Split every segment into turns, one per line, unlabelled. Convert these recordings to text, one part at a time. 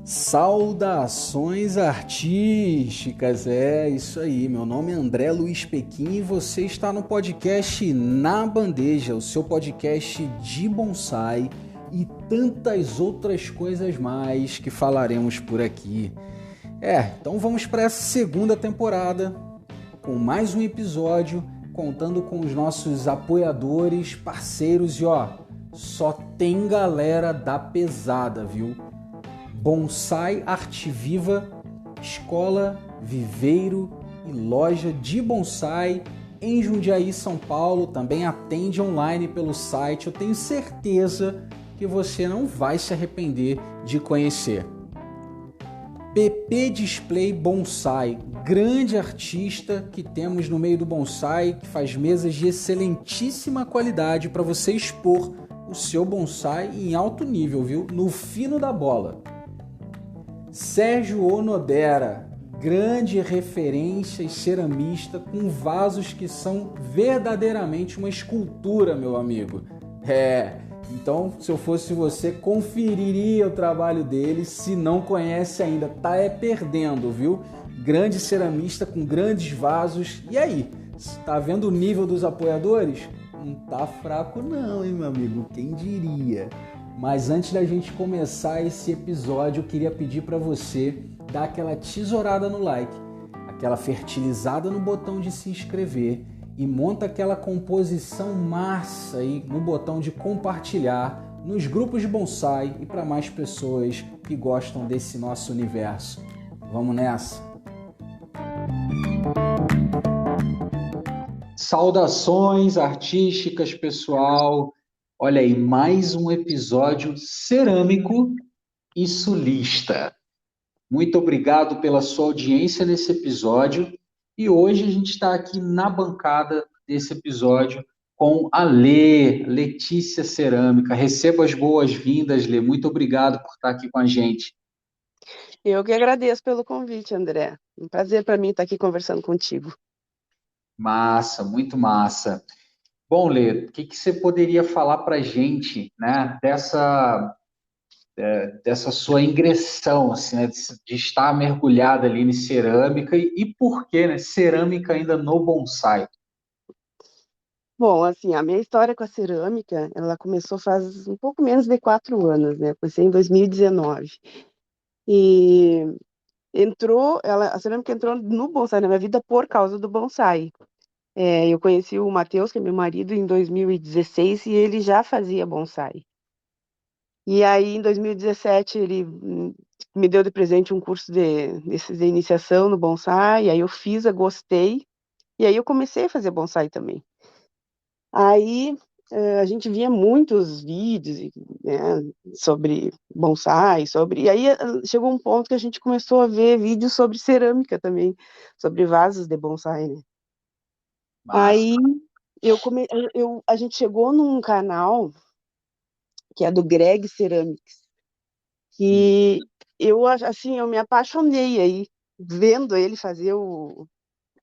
Saudações artísticas, é isso aí. Meu nome é André Luiz Pequim e você está no podcast Na Bandeja, o seu podcast de bonsai e tantas outras coisas mais que falaremos por aqui. Então vamos para essa segunda temporada com mais um episódio, contando com os nossos apoiadores, parceiros e só tem galera da pesada, viu? Bonsai Arte Viva, escola, viveiro e loja de bonsai em Jundiaí, São Paulo. Também atende online pelo site. Eu tenho certeza que você não vai se arrepender de conhecer. PP Display Bonsai, grande artista que temos no meio do bonsai, que faz mesas de excelentíssima qualidade para você expor o seu bonsai em alto nível, viu? No fino da bola. Sérgio Onodera, grande referência e ceramista com vasos que são verdadeiramente uma escultura, meu amigo. Então, se eu fosse você, conferiria o trabalho dele. Se não conhece ainda, tá perdendo, viu? Grande ceramista com grandes vasos. E aí, tá vendo o nível dos apoiadores? Não tá fraco não, hein, meu amigo? Quem diria? Mas antes da gente começar esse episódio, eu queria pedir para você dar aquela tesourada no like, aquela fertilizada no botão de se inscrever e monta aquela composição massa aí no botão de compartilhar nos grupos de bonsai e para mais pessoas que gostam desse nosso universo. Vamos nessa! Saudações artísticas, pessoal! Olha aí, mais um episódio cerâmico e sulista. Muito obrigado pela sua audiência nesse episódio. E hoje a gente está aqui na bancada desse episódio com a Letícia Cerâmica. Receba as boas-vindas, Lê. Muito obrigado por estar aqui com a gente.
Eu que agradeço pelo convite, André. Um prazer para mim estar aqui conversando contigo.
Massa, muito massa. Bom, Lê, o que você poderia falar para a gente, né, dessa sua ingressão, assim, né, de estar mergulhada ali em cerâmica e por que, né, cerâmica ainda no bonsai?
Bom, assim, a minha história com a cerâmica, ela começou faz um pouco menos de 4 anos, né? Comecei em 2019. E a cerâmica entrou no bonsai na minha vida por causa do bonsai. Eu conheci o Matheus, que é meu marido, em 2016 e ele já fazia bonsai. E aí, em 2017, ele me deu de presente um curso desses de iniciação no bonsai, aí eu fiz, eu gostei, e aí eu comecei a fazer bonsai também. Aí a gente via muitos vídeos, né, sobre bonsai, e aí chegou um ponto que a gente começou a ver vídeos sobre cerâmica também, sobre vasos de bonsai, né?
Massa.
Aí a gente chegou num canal que é do Greg Ceramics, que eu me apaixonei aí, vendo ele fazer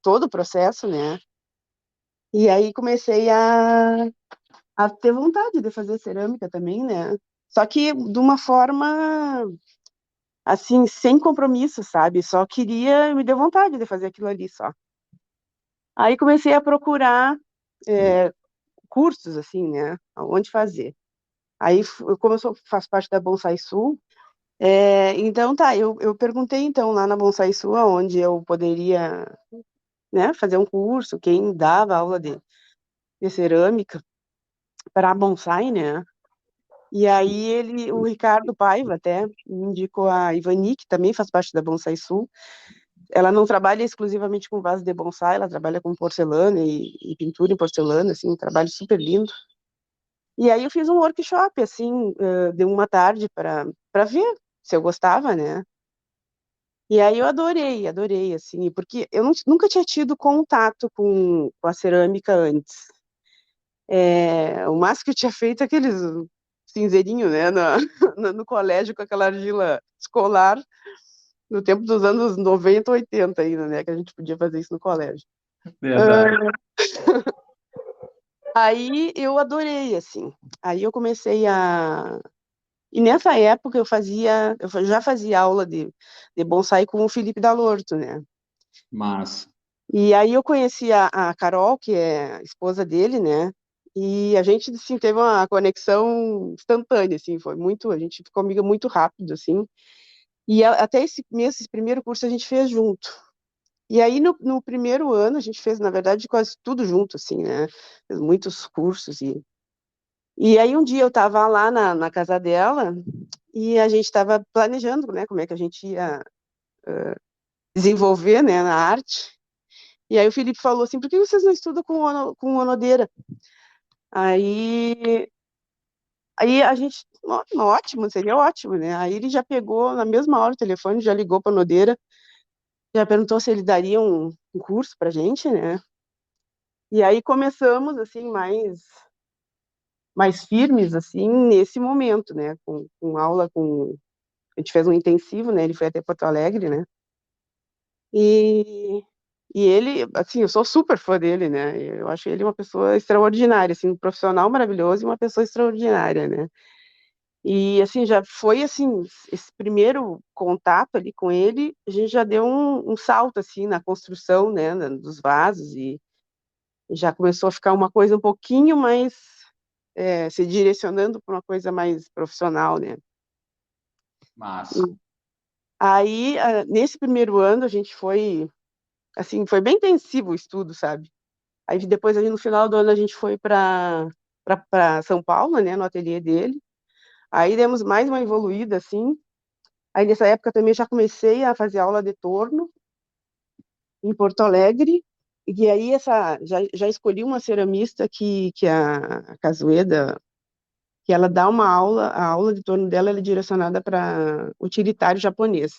todo o processo, né? E aí comecei a ter vontade de fazer cerâmica também, né? Só que de uma forma, assim, sem compromisso, sabe? Só queria, me deu vontade de fazer aquilo ali só. Aí comecei a procurar cursos, assim, né? Onde fazer. Aí, como faço parte da Bonsai Sul, então tá, eu perguntei então lá na Bonsai Sul onde eu poderia, né, fazer um curso, quem dava aula de cerâmica para bonsai, né? E aí o Ricardo Paiva até me indicou a Ivani, que também faz parte da Bonsai Sul. Ela não trabalha exclusivamente com vaso de bonsai, ela trabalha com porcelana e pintura em porcelana, assim, um trabalho super lindo. E aí eu fiz um workshop, assim, de uma tarde para ver se eu gostava, né? E aí eu adorei, assim, porque eu nunca tinha tido contato com a cerâmica antes. O máximo que eu tinha feito é aqueles cinzeirinho, né, no colégio com aquela argila escolar, no tempo dos anos 90, 80 ainda, né, que a gente podia fazer isso no colégio.
Verdade.
Aí eu adorei, assim. Aí eu comecei a E nessa época eu já fazia aula de bonsai com o Felipe Dalorto, né?
Massa.
E aí eu conheci a Carol, que é a esposa dele, né? E a gente, assim, teve uma conexão instantânea, assim, foi muito, a gente ficou amiga muito rápido, assim. E até esse primeiro curso a gente fez junto. E aí no primeiro ano a gente fez, na verdade, quase tudo junto, assim, né? Fez muitos cursos e aí um dia eu estava lá na casa dela e a gente estava planejando, né, como é que a gente ia desenvolver, né, na arte. E aí o Felipe falou assim, por que vocês não estudam com onodeira? Aí, aí a gente, ótimo, seria ótimo, né? Aí ele já pegou, na mesma hora o telefone, já ligou para a onodeira, já perguntou se ele daria um curso pra gente, né? E aí começamos, assim, mais firmes, assim, nesse momento, né? Com aula, a gente fez um intensivo, né? Ele foi até Porto Alegre, né? E, e ele, assim, eu sou super fã dele, né? Eu acho ele uma pessoa extraordinária, assim, um profissional maravilhoso e uma pessoa extraordinária, né? E, assim, já foi, assim, esse primeiro contato ali com ele, a gente já deu um salto, assim, na construção, né, dos vasos e já começou a ficar uma coisa um pouquinho mais, se direcionando para uma coisa mais profissional, né?
Massa.
Aí, nesse primeiro ano, a gente foi, assim, foi bem intensivo o estudo, sabe? Aí depois, ali no final do ano, a gente foi para São Paulo, né, no ateliê dele. Aí demos mais uma evoluída, assim. Aí nessa época também já comecei a fazer aula de torno em Porto Alegre. E aí já escolhi uma ceramista que é a Casueda, que ela dá uma aula, a aula de torno dela ela é direcionada para utilitário japonês.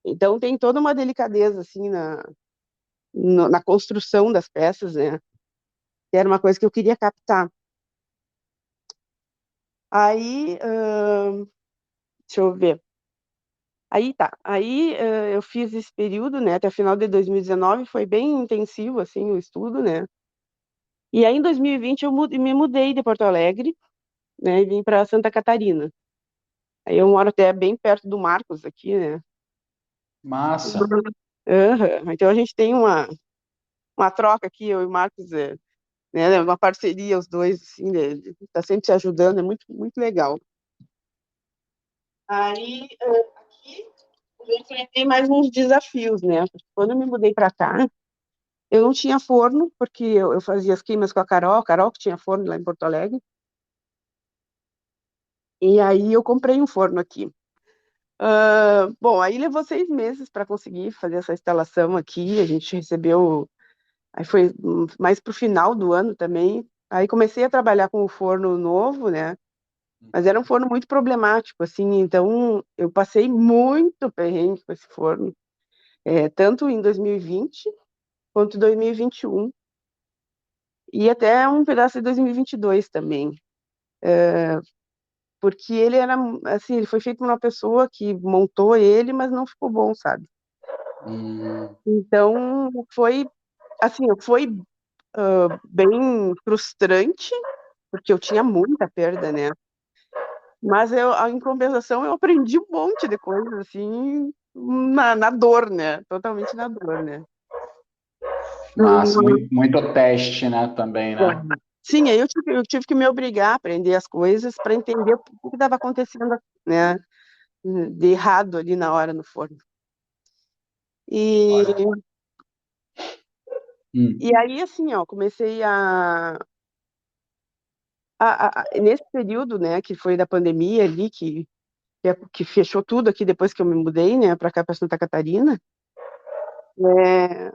Então tem toda uma delicadeza assim na construção das peças, né? Que era uma coisa que eu queria captar. Aí, deixa eu ver. Aí tá. Aí eu fiz esse período, né? Até o final de 2019 foi bem intensivo assim o estudo, né? E aí em 2020 me mudei de Porto Alegre, né? E vim para Santa Catarina. Aí eu moro até bem perto do Marcos aqui, né?
Massa.
Aham. Então a gente tem uma troca aqui, eu e o Marcos, né? Uma parceria, os dois, assim, né, tá sempre se ajudando, é muito, muito legal. Aí, aqui, eu enfrentei mais uns desafios, né? Porque quando eu me mudei para cá, eu não tinha forno, porque eu fazia as queimas com a Carol que tinha forno lá em Porto Alegre, e aí eu comprei um forno aqui. Bom, aí levou 6 meses para conseguir fazer essa instalação aqui, a gente recebeu, aí foi mais para o final do ano também, aí comecei a trabalhar com o forno novo, né? Mas era um forno muito problemático, assim, então eu passei muito perrengue com esse forno, tanto em 2020 quanto em 2021, e até um pedaço de 2022 também, porque ele era, assim, ele foi feito por uma pessoa que montou ele, mas não ficou bom, sabe?
Hum,
Então assim, foi bem frustrante, porque eu tinha muita perda, né? Mas em compensação, eu aprendi um monte de coisas, assim, na dor, né? Totalmente na dor, né?
massa. Muito, muito teste, né? Também, né?
Sim, aí eu tive que me obrigar a aprender as coisas para entender o que estava acontecendo, né? De errado ali na hora no forno. E,
Olha.
e
Hum,
aí, assim, ó, comecei nesse período, né, que foi da pandemia ali, que fechou tudo aqui depois que eu me mudei, né, para cá, para Santa Catarina, é,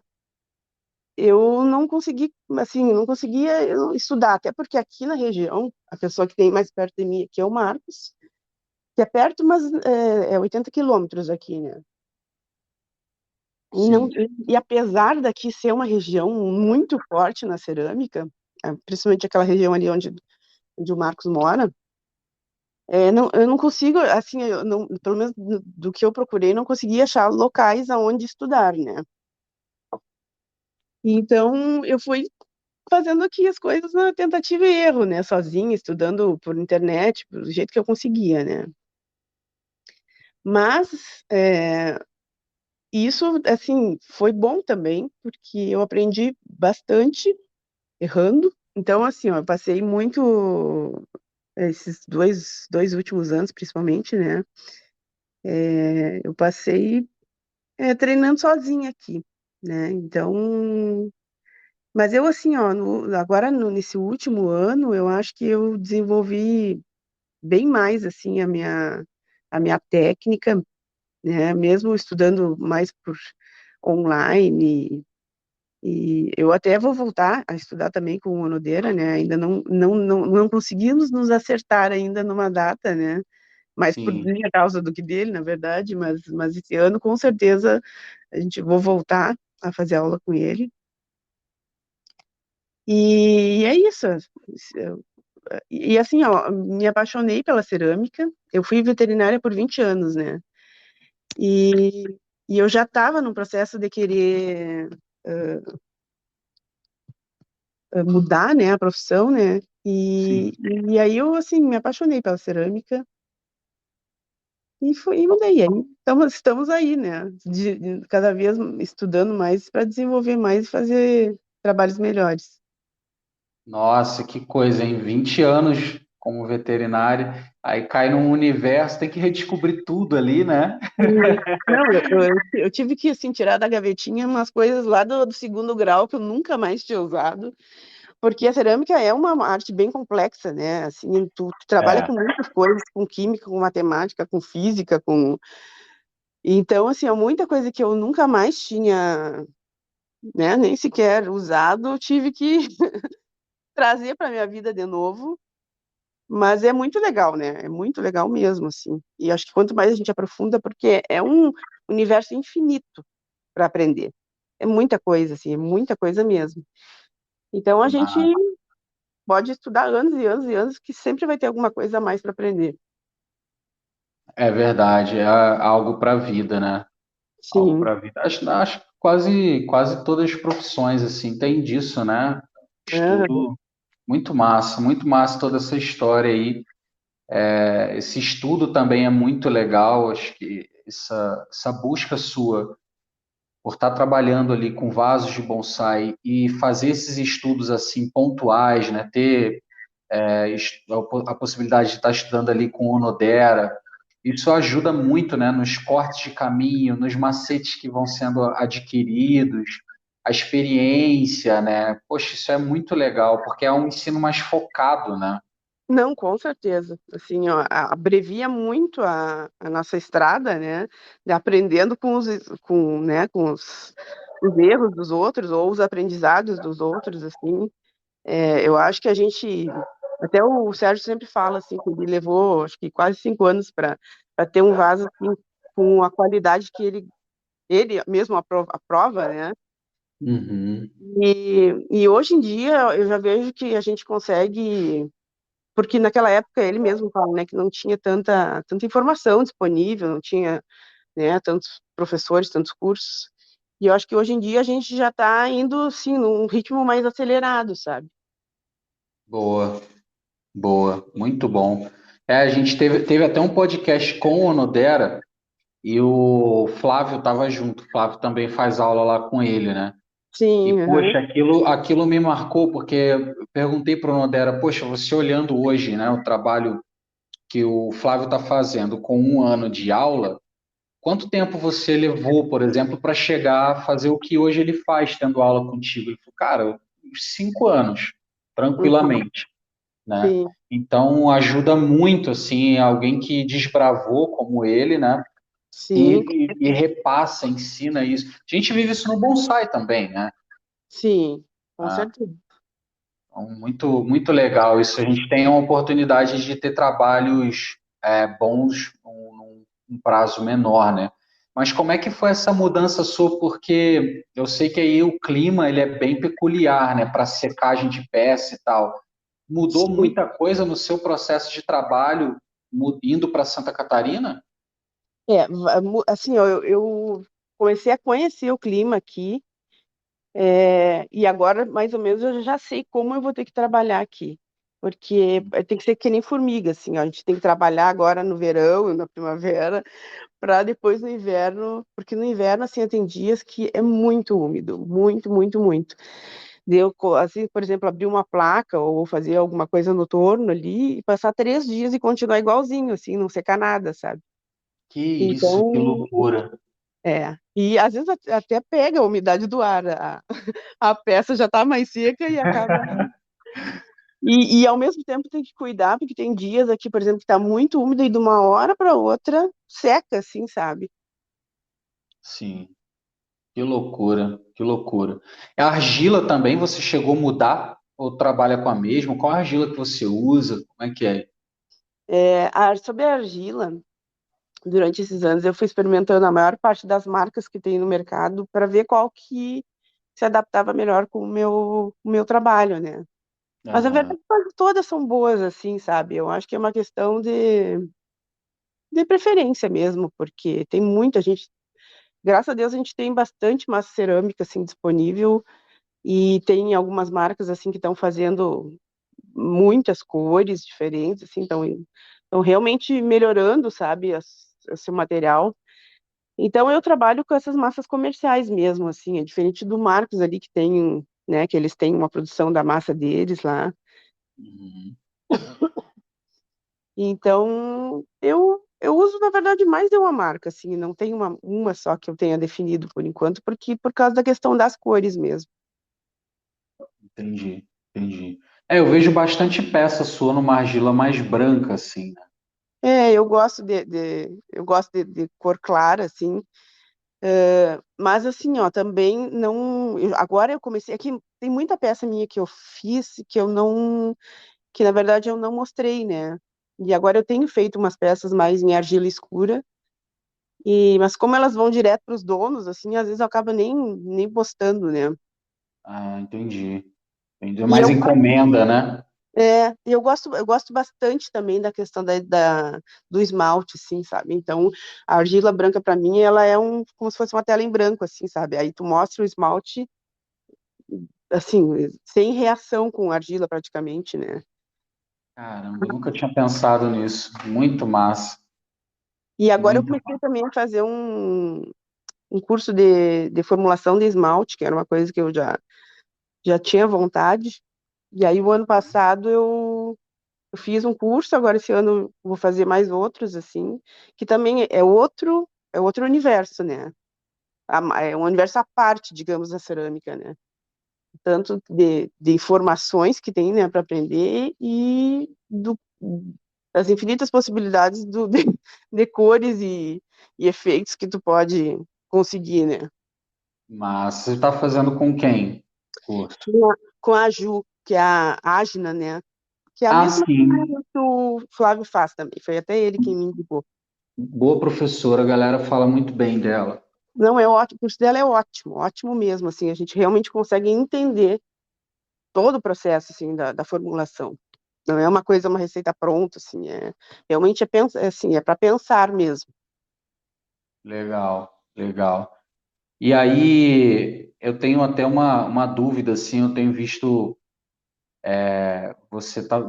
eu não consegui, assim, não conseguia estudar, até porque aqui na região, a pessoa que tem mais perto de mim aqui é o Marcos, que é perto, mas é 80 quilômetros aqui, né? E, não,
sim.
e apesar daqui ser uma região muito forte na cerâmica, principalmente aquela região ali onde o Marcos mora, eu não consigo, assim, pelo menos do que eu procurei, não consegui achar locais aonde estudar, né? Então, eu fui. fazendo aqui as coisas na tentativa e erro, né? Sozinha, estudando por internet, do jeito que eu conseguia, né? Mas isso, assim, foi bom também, porque eu aprendi bastante errando. Então, assim, ó, eu passei muito esses dois últimos anos, principalmente, né? Eu passei treinando sozinha aqui, né? Então, mas eu assim, ó, agora nesse último ano, eu acho que eu desenvolvi bem mais assim a minha técnica, né? Mesmo estudando mais por online. E eu até vou voltar a estudar também com o Onodeira, né? Ainda não conseguimos nos acertar ainda numa data, né? Mais por
Sim.
minha causa do que dele, na verdade, mas esse ano com certeza a gente vou voltar a fazer aula com ele. E é isso. E assim, ó, me apaixonei pela cerâmica. Eu fui veterinária por 20 anos, né? E, e eu já estava no processo de querer mudar, né, a profissão, né? E,
Sim.
e aí eu, assim, me apaixonei pela cerâmica e mudei. Aí estamos aí, né? Cada vez estudando mais para desenvolver mais e fazer trabalhos melhores.
Nossa, que coisa, hein? 20 anos como veterinário, aí cai num universo, tem que redescobrir tudo ali, né?
Não, eu tive que, assim, tirar da gavetinha umas coisas lá do segundo grau que eu nunca mais tinha usado, porque a cerâmica é uma arte bem complexa, né? Assim, tu trabalha
É,
com muitas coisas, com química, com matemática, com física, com... Então, assim, é muita coisa que eu nunca mais tinha, né, nem sequer usado, eu tive que trazer para minha vida de novo, mas é muito legal, né? É muito legal mesmo, assim. E acho que quanto mais a gente aprofunda, porque é um universo infinito para aprender. É muita coisa, assim, é muita coisa mesmo. Então a gente
ah,
pode estudar anos e anos e anos, que sempre vai ter alguma coisa a mais para aprender.
é verdade, é algo para a vida, né? Algo
Sim.
para a vida. Acho que quase todas as profissões assim tem disso, né?
Aham.
Estudo muito massa toda essa história aí. Esse estudo também é muito legal, acho que essa busca sua por estar trabalhando ali com vasos de bonsai e fazer esses estudos assim pontuais, né? Ter a possibilidade de estar estudando ali com Onodera, isso ajuda muito, né? Nos cortes de caminho, nos macetes que vão sendo adquiridos, a experiência, né? Poxa, isso é muito legal, porque é um ensino mais focado, né?
Não, com certeza. Assim, ó, abrevia muito a nossa estrada, né? De aprendendo com os erros dos outros ou os aprendizados dos outros, assim. Eu acho que a gente, até o Sérgio sempre fala assim, que ele levou, acho que quase 5 anos para ter um vaso assim, com a qualidade que ele mesmo aprova, né?
Uhum.
E hoje em dia eu já vejo que a gente consegue, porque naquela época ele mesmo fala, né, que não tinha tanta informação disponível, não tinha, né, tantos professores, tantos cursos. E eu acho que hoje em dia a gente já está indo, assim, num ritmo mais acelerado, sabe?
Boa, boa, muito bom. A gente teve até um podcast com o Onodera e o Flávio estava junto. O Flávio também faz aula lá com ele, né? E,
Sim, aham.
poxa, aquilo me marcou, porque eu perguntei para o Nodera, poxa, você olhando hoje, né, o trabalho que o Flávio está fazendo com um ano de aula, quanto tempo você levou, por exemplo, para chegar a fazer o que hoje ele faz, tendo aula contigo? Ele falou, cara, uns 5 anos,
Uhum.
tranquilamente, né?
Sim,
Então, ajuda muito, assim, alguém que desbravou como ele, né?
sim,
E repassa, ensina isso. A gente vive isso no bonsai também, né?
sim, com
Ah,
certeza.
então, muito, muito legal isso. A gente tem a oportunidade de ter trabalhos bons num prazo menor, né? Mas como é que foi essa mudança sua? Porque eu sei que aí o clima ele é bem peculiar, né? Para secagem de peça e tal. Mudou
Sim.
muita coisa no seu processo de trabalho indo para Santa Catarina?
Assim, ó, eu comecei a conhecer o clima aqui, E agora, mais ou menos, eu já sei como eu vou ter que trabalhar aqui. Porque tem que ser que nem formiga, assim, ó, a gente tem que trabalhar agora no verão e na primavera, para depois no inverno, porque no inverno, assim, tem dias que é muito úmido, muito, muito, muito. Assim, por exemplo, abrir uma placa ou fazer alguma coisa no torno ali e passar 3 dias e continuar igualzinho, assim, não secar nada, sabe?
Que isso, que
Então,
loucura.
e às vezes até pega a umidade do ar, a peça já está mais seca e acaba. E ao mesmo tempo tem que cuidar, porque tem dias aqui, por exemplo, que está muito úmido e de uma hora para outra seca, assim, sabe?
Sim, que loucura, que loucura. A argila também você chegou a mudar ou trabalha com a mesma? Qual a argila que você usa? Como é que é?
Sobre a argila, durante esses anos eu fui experimentando a maior parte das marcas que tem no mercado para ver qual que se adaptava melhor com o meu trabalho, né? Mas na
Aham.
verdade quase todas são boas, assim, sabe? Eu acho que é uma questão de preferência mesmo, porque tem muita gente. Graças a Deus a gente tem bastante massa cerâmica assim disponível e tem algumas marcas assim que estão fazendo muitas cores diferentes, assim, estão realmente melhorando, sabe, o seu material. Então eu trabalho com essas massas comerciais mesmo, assim, é diferente do Marcos ali que tem, né, que eles têm uma produção da massa deles lá.
Uhum.
Então eu uso na verdade mais de uma marca, assim, não tem uma só que eu tenha definido por enquanto, porque por causa da questão das cores mesmo.
Entendi, entendi. Eu vejo bastante peça sua numa argila mais branca, assim, né?
Eu gosto de cor clara, assim, mas assim, ó, também não. Agora eu comecei. Aqui tem muita peça minha que eu fiz que eu não. Que na verdade eu não mostrei, né? E agora eu tenho feito umas peças mais em argila escura, mas como elas vão direto para os donos, assim, às vezes eu acabo nem postando, né?
Ah, entendi. Entendi.
E
Mais
eu,
encomenda, né?
eu gosto bastante também da questão do esmalte, assim, sabe? Então, a argila branca para mim, ela é como se fosse uma tela em branco, assim, sabe? Aí tu mostra o esmalte assim, sem reação com argila praticamente, né?
Caramba, eu nunca tinha pensado nisso. Muito massa.
E agora eu
Muito
comecei
massa.
também a fazer um curso de formulação de esmalte, que era uma coisa que eu já tinha vontade. E aí, o ano passado, eu fiz um curso, agora esse ano eu vou fazer mais outros, assim, que também é outro universo, né? É um universo à parte, digamos, da cerâmica, né? Tanto de informações que tem, né, para aprender e das infinitas possibilidades de cores e efeitos que tu pode conseguir, né?
Massa. Você está fazendo com quem? Curso.
Com a Ju, que é a Ágina, né? Que é a
Ah,
mesma
sim.
que o Flávio faz também. Foi até ele quem me indicou.
Boa professora, a galera fala muito bem dela.
Não, é ótimo, o curso dela é ótimo, ótimo mesmo, assim, a gente realmente consegue entender todo o processo, assim, da formulação. Não é uma coisa, uma receita pronta, assim, realmente assim, é para pensar mesmo.
Legal, legal. E aí, eu tenho até uma dúvida, assim, eu tenho visto, você tá,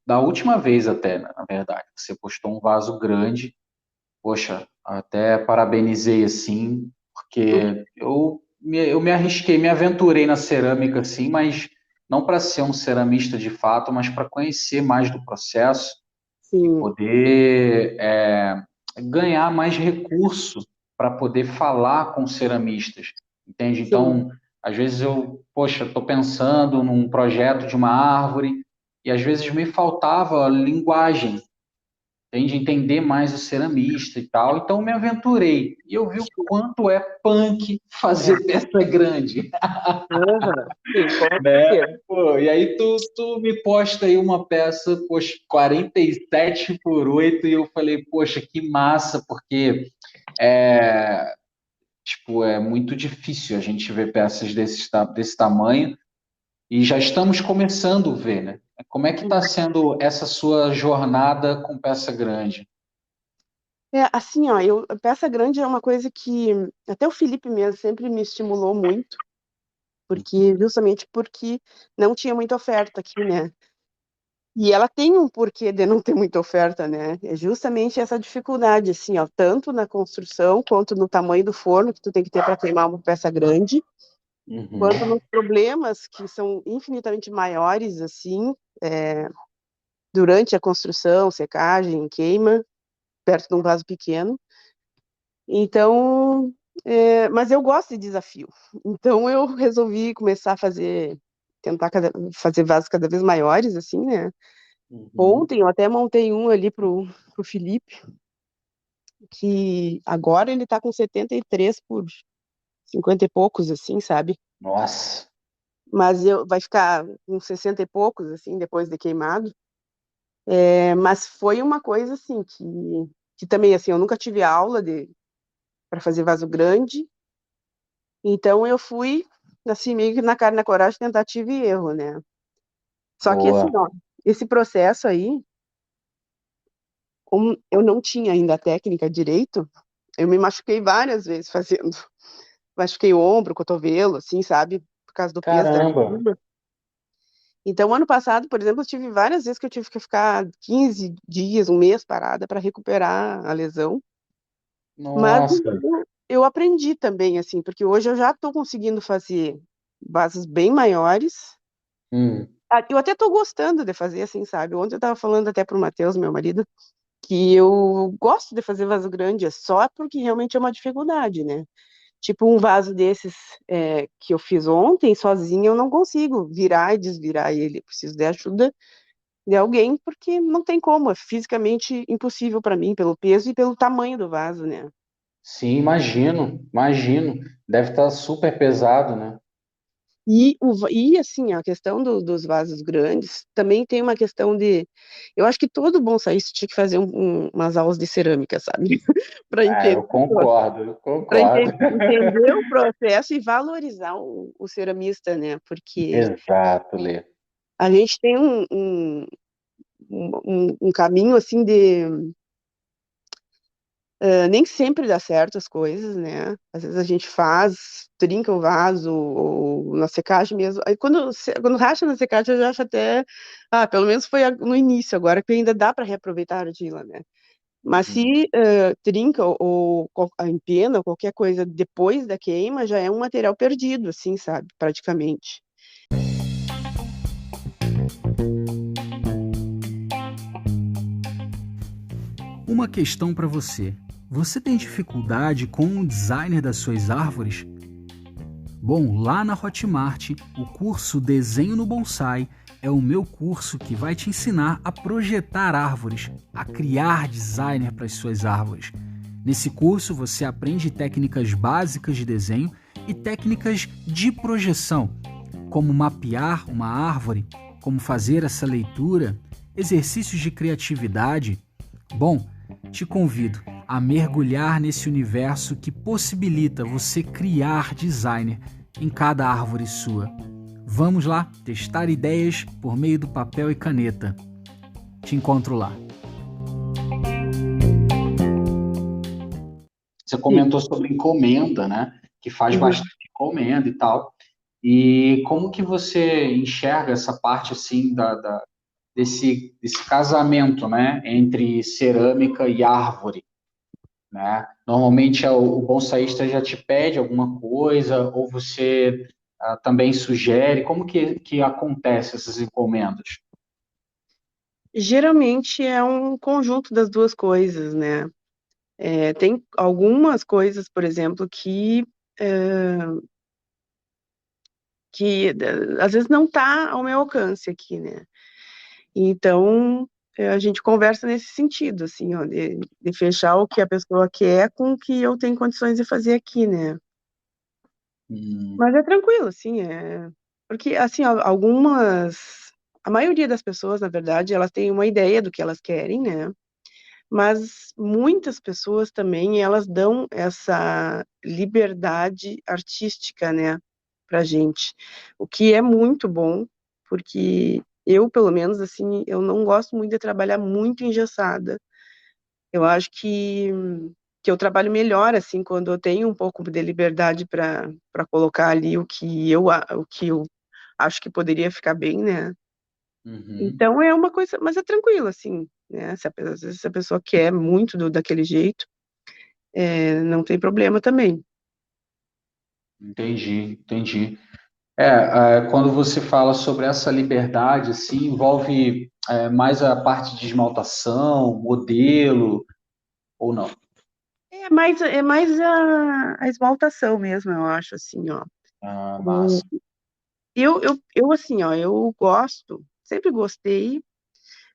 da última vez até, né, na verdade, você postou um vaso grande, poxa, até parabenizei, assim, porque eu me arrisquei, me aventurei na cerâmica, assim, mas não para ser um ceramista de fato, mas para conhecer mais do processo e
Sim,
poder ganhar mais recurso para poder falar com ceramistas, entende?
sim,
Então, às vezes poxa, estou pensando num projeto de uma árvore e às vezes me faltava linguagem, entende? Entender mais o ceramista e tal. Então, me aventurei e eu vi o quanto é punk
é.
fazer peça grande,
Aham, sim, com
né?
certeza.
Pô, e aí tu me posta aí uma peça, poxa, 47 por 8 e eu falei, poxa, que massa, porque é, tipo, é muito difícil a gente ver peças desse tamanho e já estamos começando a ver, né? Como é que está sendo essa sua jornada com peça grande?
Assim, ó, a peça grande é uma coisa que até o Felipe mesmo sempre me estimulou muito, justamente porque não tinha muita oferta aqui, né? E ela tem um porquê de não ter muita oferta, né? É justamente essa dificuldade, assim, ó, tanto na construção quanto no tamanho do forno que tu tem que ter para queimar uma peça grande,
Uhum.
quanto nos problemas que são infinitamente maiores, assim, durante a construção, secagem, queima, perto de um vaso pequeno. Então, mas eu gosto de desafio. Então eu resolvi começar a tentar fazer vasos cada vez maiores, assim, né?
Uhum.
Ontem eu até montei um ali pro Felipe, que agora ele tá com 73 por 50 e poucos, assim, sabe?
Nossa,
Mas vai ficar com 60 e poucos, assim, depois de queimado. Mas foi uma coisa, assim, que também, assim, eu nunca tive aula para fazer vaso grande, então eu fui, assim, meio que na cara e na coragem, tentativa e erro, né? Só que, assim,
boa.
ó, esse processo aí, como eu não tinha ainda a técnica direito, eu me machuquei várias vezes fazendo. Machuquei o ombro, o cotovelo, assim, sabe? Por causa do peso da
Caramba,
argila. Então, ano passado, por exemplo, eu tive várias vezes que eu tive que ficar 15 dias, um mês parada para recuperar a lesão. Mas
nossa.
eu aprendi também, assim, porque hoje eu já estou conseguindo fazer bases bem maiores.
Hum,
Eu até estou gostando de fazer, assim, sabe? Ontem eu estava falando até pro Matheus, meu marido, que eu gosto de fazer vaso grande, é só porque realmente é uma dificuldade, né? Tipo, um vaso desses que eu fiz ontem, sozinha, eu não consigo virar e desvirar ele. Eu preciso de ajuda de alguém, porque não tem como, é fisicamente impossível para mim, pelo peso e pelo tamanho do vaso, né?
sim, imagino, imagino. Deve estar super pesado, né?
E assim, a questão dos vasos grandes também tem uma questão de. Eu acho que todo bonsaísta tinha que fazer umas aulas de cerâmica, sabe? Para
Ah,
entender,
eu
para
concordo.
entender o processo e valorizar o ceramista, né? Porque
Exato, Lê.
a gente tem um caminho assim de nem sempre dá certo as coisas, né? Às vezes a gente faz, trinca o vaso, ou na secagem mesmo. Aí quando racha na secagem, eu já acho até, pelo menos foi no início, agora que ainda dá para reaproveitar a argila, né? Mas
Uhum.
se trinca ou empena, ou qualquer coisa depois da queima, já é um material perdido, assim, sabe? Praticamente.
Uma questão para você. Você tem dificuldade com o designer das suas árvores? Bom, lá na Hotmart, o curso Desenho no Bonsai é o meu curso que vai te ensinar a projetar árvores, a criar designer para as suas árvores. Nesse curso você aprende técnicas básicas de desenho e técnicas de projeção, como mapear uma árvore, como fazer essa leitura, exercícios de criatividade. Bom, te convido a mergulhar nesse universo que possibilita você criar designer em cada árvore sua. Vamos lá testar ideias por meio do papel e caneta. Te encontro lá. Você
Sim.
comentou sobre encomenda, né? Que faz
Uhum.
bastante encomenda e tal. E como que você enxerga essa parte assim desse casamento, né? Entre cerâmica e árvore, né? Normalmente o bonsaísta já te pede alguma coisa ou você também sugere. Como que acontece essas encomendas?
Geralmente é um conjunto das duas coisas, né? Tem algumas coisas, por exemplo, eh, que às vezes não está ao meu alcance aqui, né? Então, a gente conversa nesse sentido, assim, ó, de fechar o que a pessoa quer com o que eu tenho condições de fazer aqui, né?
Hum,
Mas é tranquilo, assim, porque, assim, a maioria das pessoas, na verdade, elas têm uma ideia do que elas querem, né? Mas muitas pessoas também, elas dão essa liberdade artística, né, pra gente, o que é muito bom, porque eu, pelo menos, assim, eu não gosto muito de trabalhar muito engessada. Eu acho que que eu trabalho melhor, assim, quando eu tenho um pouco de liberdade para colocar ali o que eu acho que poderia ficar bem, né?
Uhum.
Então é uma coisa, mas é tranquilo, assim, né? Às vezes se a pessoa quer muito daquele jeito, não tem problema também.
Entendi, entendi. Quando você fala sobre essa liberdade, assim, envolve mais a parte de esmaltação, modelo, ou não?
É mais a esmaltação mesmo, eu acho, assim, ó.
Ah,
O-
massa.
assim, ó, eu gosto, sempre gostei.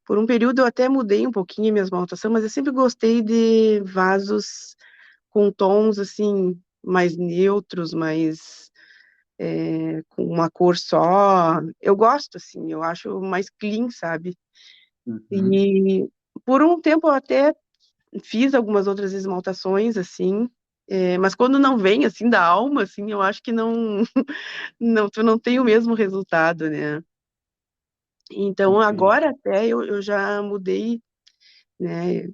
Por um período eu até mudei um pouquinho a minha esmaltação, mas eu sempre gostei de vasos com tons, assim, mais neutros, mais com uma cor só. Eu gosto, assim, eu acho mais clean, sabe?
Uhum.
E por um tempo eu até fiz algumas outras esmaltações, assim, mas quando não vem, assim, da alma, assim, eu acho que não, não, tu não tem o mesmo resultado, né? Então, agora
Entendi.
até eu já mudei, né,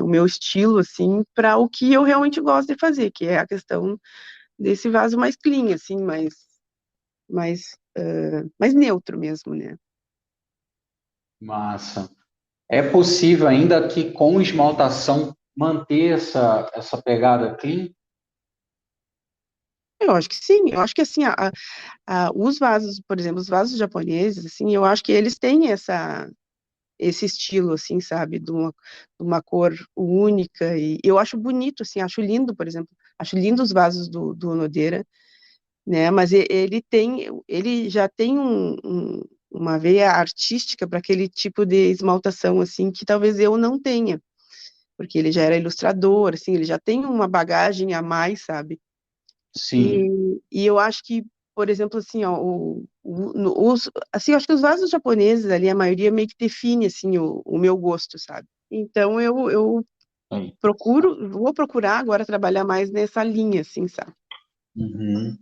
o meu estilo, assim, para o que eu realmente gosto de fazer, que é a questão desse vaso mais clean, assim, mais neutro mesmo, né?
Massa. É possível ainda que com esmaltação manter essa pegada clean?
Eu acho que sim, eu acho que assim, os vasos, por exemplo, os vasos japoneses, assim, eu acho que eles têm esse estilo, assim, sabe, de uma cor única, e eu acho bonito, assim, acho lindo, por exemplo, acho lindo os vasos do Onodeira, né, mas ele já tem uma veia artística para aquele tipo de esmaltação, assim, que talvez eu não tenha, porque ele já era ilustrador, assim, ele já tem uma bagagem a mais, sabe?
Sim,
E eu acho que, por exemplo, assim, ó, assim, eu acho que os vasos japoneses ali, a maioria meio que define, assim, o meu gosto, sabe? Então, eu
aí.
vou procurar agora trabalhar mais nessa linha, assim, sabe?
Uhum.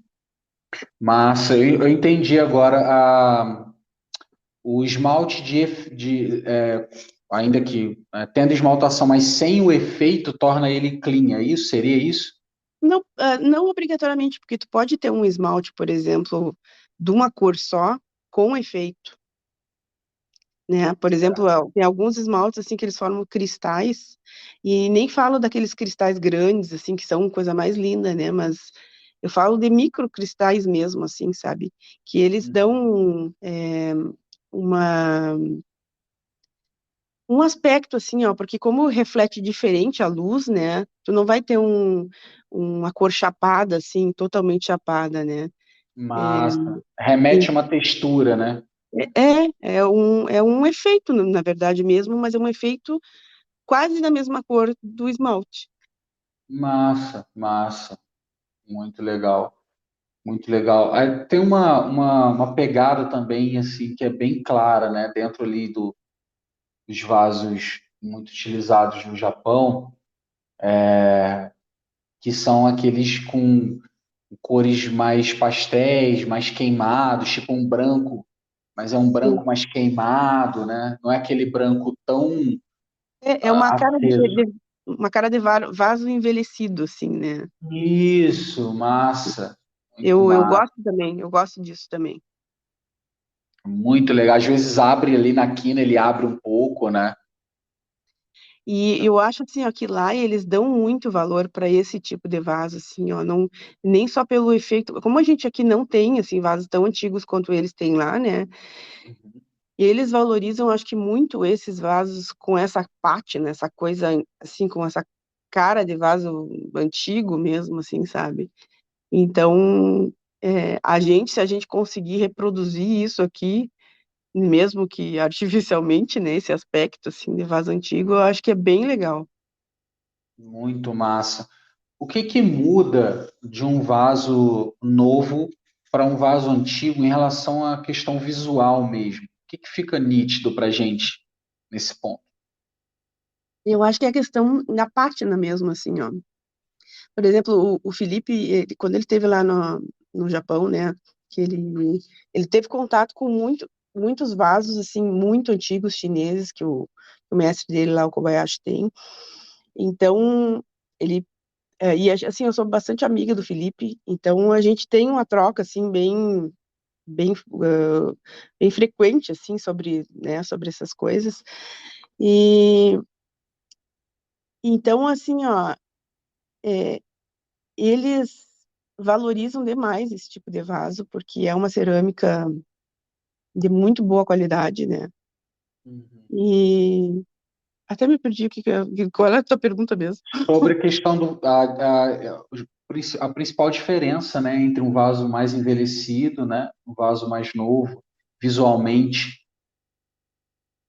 Massa, eu entendi agora o esmalte ainda que tendo esmaltação, mas sem o efeito, torna ele clean, é isso? Seria isso?
Não, não obrigatoriamente, porque tu pode ter um esmalte, por exemplo, de uma cor só, com efeito, né? Por exemplo, tem alguns esmaltes assim que eles formam cristais e nem falo daqueles cristais grandes assim que são coisa mais linda, né? Mas eu falo de microcristais mesmo, assim, sabe? Que eles
Uhum.
dão uma um aspecto assim, ó, porque como reflete diferente a luz, né? Tu não vai ter uma cor chapada assim, totalmente chapada, né? É,
Massa. Remete a uma textura, né?
é um efeito, na verdade mesmo, mas é um efeito quase da mesma cor do esmalte.
Massa, massa. Muito legal. Muito legal. Aí tem uma pegada também, assim, que é bem clara, né? Dentro ali dos vasos muito utilizados no Japão, que são aqueles com cores mais pastéis, mais queimados, tipo um branco, mas é um
Sim.
branco mais queimado, né? Não é aquele branco tão
É uma cara
aceso.
uma cara de vaso envelhecido, assim, né?
Isso, massa. Muito
Eu
massa.
gosto também, eu gosto disso também.
Muito legal. Às vezes abre ali na quina, ele abre um pouco, né?
E eu acho assim, ó, que lá eles dão muito valor para esse tipo de vaso, assim, ó, não, nem só pelo efeito, como a gente aqui não tem, assim, vasos tão antigos quanto eles têm lá, né? E eles valorizam, acho que muito esses vasos com essa pátina, essa coisa, assim, com essa cara de vaso antigo mesmo, assim, sabe? Então, se a gente conseguir reproduzir isso aqui, mesmo que artificialmente, né, esse aspecto, assim, de vaso antigo, eu acho que é bem legal.
Muito massa. O que que muda de um vaso novo para um vaso antigo em relação à questão visual mesmo? O que que fica nítido para gente nesse ponto?
Eu acho que é a questão da pátina mesmo, assim, ó. Por exemplo, o Felipe, quando ele esteve lá no Japão, né, que ele teve contato com muitos vasos, assim, muito antigos chineses que o mestre dele lá, o Kobayashi, tem. Então, ele e assim, eu sou bastante amiga do Felipe, então a gente tem uma troca assim bem, bem frequente assim sobre, né, sobre essas coisas. E então assim, ó, é, eles valorizam demais esse tipo de vaso porque é uma cerâmica de muito boa qualidade, né?
Uhum.
E até me perdi qual é a tua pergunta mesmo?
Sobre a questão a principal diferença, né, entre um vaso mais envelhecido, né, um vaso mais novo, visualmente.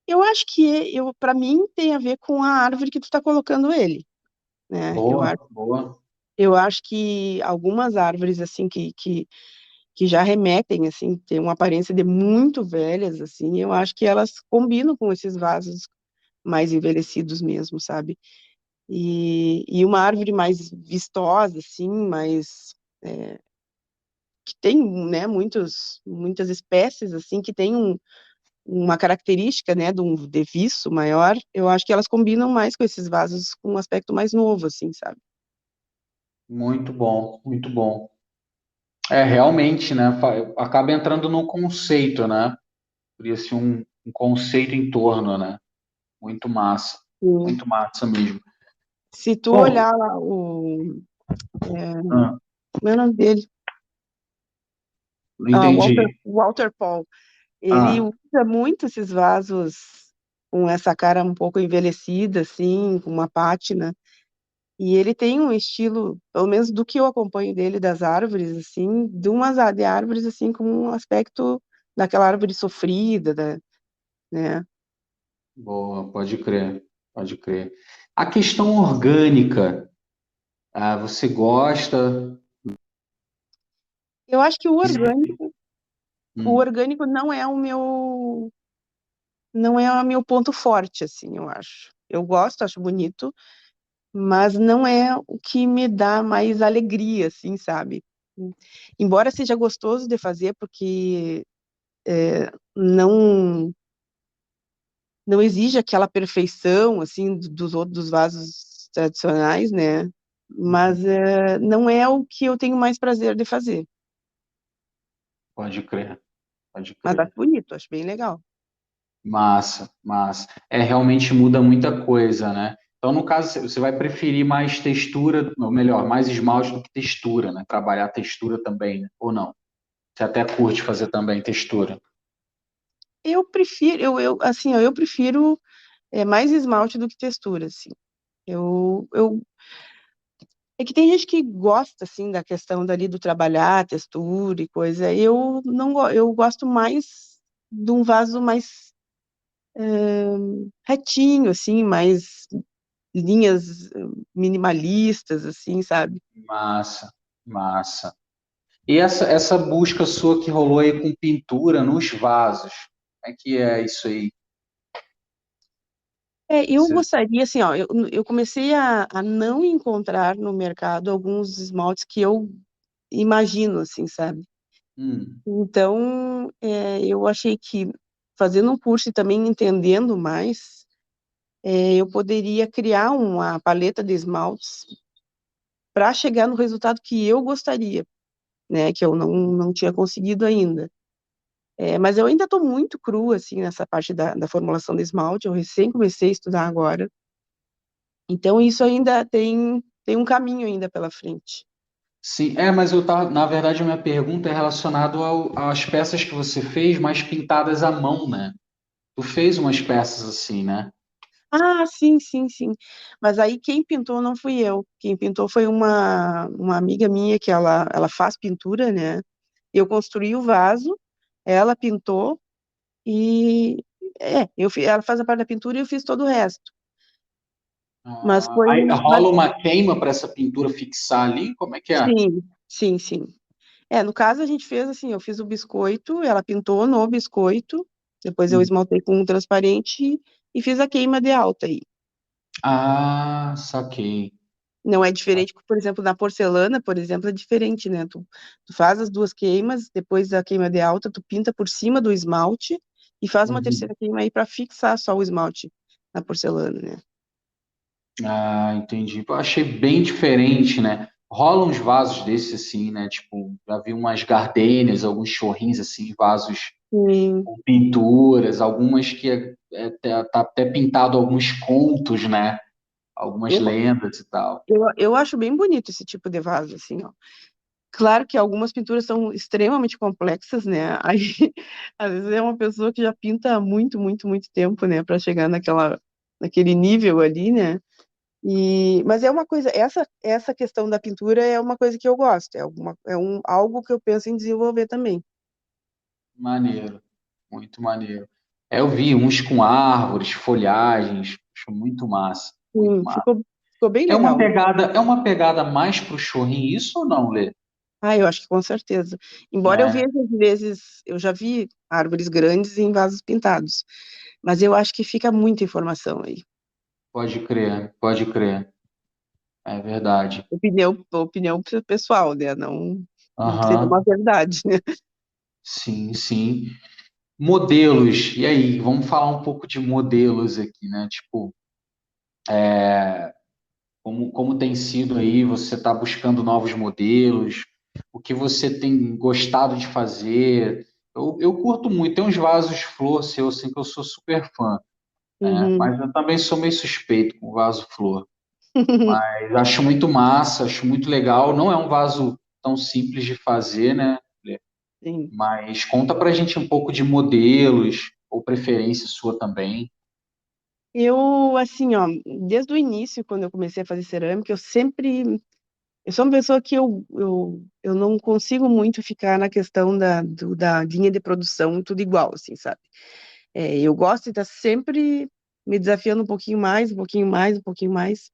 Eu acho que para mim tem a ver com a árvore que tu está colocando ele, né?
Boa, boa.
Eu acho que algumas árvores assim que já remetem assim, tem uma aparência de muito velhas assim, eu acho que elas combinam com esses vasos mais envelhecidos mesmo, sabe? E uma árvore mais vistosa assim, mais que tem, né, muitas espécies assim que tem uma característica, né, de um deviço maior, eu acho que elas combinam mais com esses vasos com um aspecto mais novo, assim, sabe?
Muito bom, muito bom. É, realmente, né, acaba entrando no conceito, né? Cria assim um conceito em torno, né?
Sim.
Muito massa mesmo.
Se tu
Bom,
olhar lá
ah,
como é o nome dele?
não
Ah,
entendi.
Walter Paul. Ele
Ah,
usa muito esses vasos com essa cara um pouco envelhecida, assim, com uma pátina. E ele tem um estilo, pelo menos do que eu acompanho dele, das árvores, assim, de árvores, assim, com um aspecto daquela árvore sofrida, né?
boa, pode crer, pode crer. A questão orgânica, você gosta?
Eu acho que o
Hum,
orgânico não é o meu ponto forte, assim, eu acho. Eu gosto, acho bonito, mas não é o que me dá mais alegria, assim, sabe? Embora seja gostoso de fazer, porque não não exige aquela perfeição, assim, dos outros vasos tradicionais, né? Mas
uhum,
não é o que eu tenho mais prazer de fazer.
pode crer, pode
Mas acho
crer.
bonito, acho bem legal.
Massa, massa. É, realmente muda muita coisa, né? Então, no caso, você vai preferir mais textura, ou melhor, mais esmalte do que textura, né? Trabalhar a textura também, né? Ou não? Você até curte fazer também textura.
Eu prefiro, assim, ó, eu prefiro mais esmalte do que textura, assim. Eu É que tem gente que gosta, assim, da questão dali do trabalhar, textura e coisa. Eu não, eu gosto mais de um vaso mais retinho, assim, mais linhas minimalistas, assim, sabe?
Massa, massa. E essa busca sua que rolou aí com pintura nos vasos, como é que é isso aí?
Eu
Você-
gostaria, assim, ó, eu comecei a não encontrar no mercado alguns esmaltes que eu imagino, assim, sabe?
Hum,
Então, eu achei que fazendo um curso e também entendendo mais, eu poderia criar uma paleta de esmaltes para chegar no resultado que eu gostaria, né? Que eu não tinha conseguido ainda. Mas eu ainda estou muito crua, assim, nessa parte da formulação de esmalte. Eu recém comecei a estudar agora. Então, isso ainda tem um caminho ainda pela frente.
sim, mas na verdade, a minha pergunta é relacionada às peças que você fez, mas pintadas à mão, né? Tu fez umas peças assim, né?
Ah, sim, sim, sim. Mas aí quem pintou não fui eu. Quem pintou foi uma amiga minha que ela faz pintura, né? Eu construí o vaso, ela pintou e ela faz a parte da pintura e eu fiz todo o resto. Mas foi,
Aí
mas,
rola uma queima para essa pintura fixar ali? Como é que é?
sim, sim, sim. No caso a gente fez assim, eu fiz o biscoito, ela pintou no biscoito, depois eu
Hum.
esmaltei com um transparente e fiz a queima de alta aí.
Ah, saquei.
Não é diferente, por exemplo, na porcelana, por exemplo, é diferente, né? Tu faz as duas queimas, depois da queima de alta, tu pinta por cima do esmalte e faz uma
Uhum.
terceira queima aí para fixar só o esmalte na porcelana, né?
Ah, entendi. Eu achei bem diferente, né? Rolam uns vasos desses assim, né? Tipo, já vi umas gardênias, alguns chorrinhos assim, vasos
Sim.
com pinturas, algumas que tá até pintado alguns contos, né? Algumas
Eu,
lendas e tal.
eu acho bem bonito esse tipo de vaso, assim, ó. Claro que algumas pinturas são extremamente complexas, né? Aí, às vezes é uma pessoa que já pinta há muito, muito, muito tempo, né, para chegar naquele nível ali, né? Mas é uma coisa, essa questão da pintura é uma coisa que eu gosto, algo que eu penso em desenvolver também.
Maneiro, muito maneiro. É, eu vi uns com árvores, folhagens, acho muito massa, muito
Sim,
massa.
ficou bem legal.
É uma pegada mais pro chorrinho, isso ou não, Lê?
Ah, eu acho que com certeza. Embora eu
É,
veja, às vezes, eu já vi árvores grandes em vasos pintados, mas eu acho que fica muita informação aí.
pode crer, pode crer. É verdade.
Opinião pessoal, né? Não seria uma
Aham,
verdade, né?
sim, sim. Modelos, e aí? Vamos falar um pouco de modelos aqui, né? Tipo, como tem sido aí? Você está buscando novos modelos? O que você tem gostado de fazer? Eu curto muito, tem uns vasos flor seu, assim, que eu sou super fã, né?
Uhum.
Mas eu também sou meio suspeito com vaso flor. Mas acho muito massa, acho muito legal. Não é um vaso tão simples de fazer, né?
Sim.
Mas conta pra gente um pouco de modelos ou preferência sua também.
Eu, assim, ó, desde o início, quando eu comecei a fazer cerâmica, eu sou uma pessoa que eu não consigo muito ficar na questão da linha de produção tudo igual, assim, sabe? Eu gosto de estar sempre me desafiando um pouquinho mais, um pouquinho mais, um pouquinho mais.